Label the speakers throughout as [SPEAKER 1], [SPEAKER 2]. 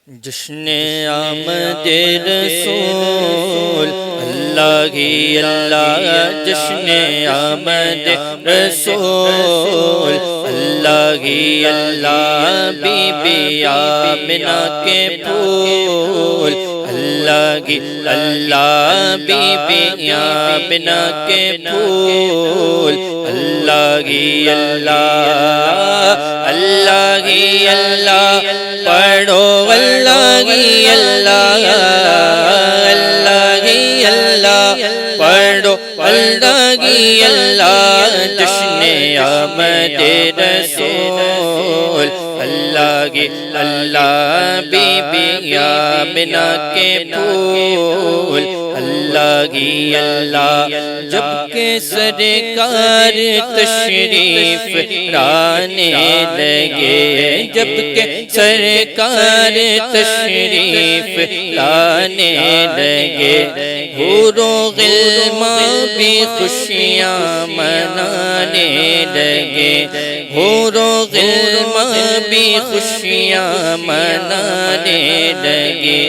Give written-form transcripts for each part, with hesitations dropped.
[SPEAKER 1] جشن آمد رسول اللہ ہی اللہ، جشن آمد رسول اللہ ہی اللہ، بی بی آمنہ کے پھول اللہ ہی اللہ، بی بی آمنہ کے پھول اللہ ہی اللہ، اللہ ہی اللہ، پڑھو اللہ ہی اللہ، اللہ ہی اللہ، پڑھو اللہ ہی اللہ، جشن آمد رسول اللہ ہی اللہ، بی بی آمنہ کے پھول اللہ ہی اللہ، جب کہ سرکار تشریف لانے لگے، جب کہ سرکار تشریف لانے لگے، حور و غلمان بھی خوشیاں منانے لگے، حور و غلمان بھی خوشیاں منانے لگے،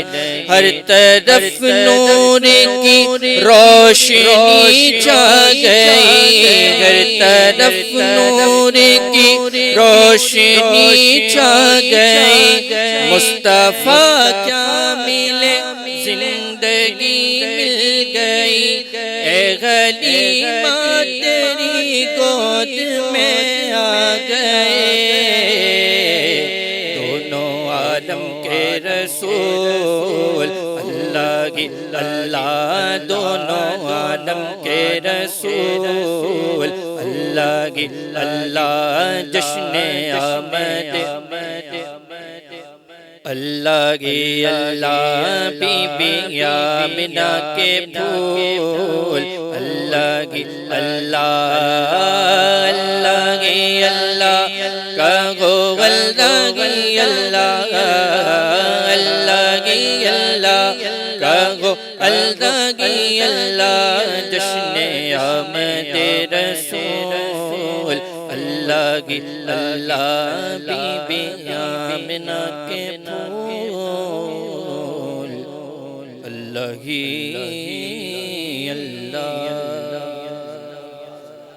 [SPEAKER 1] ہر طرف نور کی روشنی چھا گئی، ہر طرف نور کی روشنی چھا گئی، مصطفیٰ کیا ملے زندگی مل گئی، اے غلیمہ تیری گود میں آ گئے، دونوں عالم کے رسول اللہ ہی اللہ، دونوں عالم کے رسول اللہ ہی اللہ، جشن آمد اللہ ہی اللہ، بی بی آمنہ کے پھول اللہ ہی اللہ، اللہ ہی اللہ، کہو اللہ ہی اللہ، اللہ ہی اللہ، کہو اللہ ہی اللہ، جشن آمد رسول اللہ ہی اللہ، بی بی آمنہ کے پھول اللہ ہی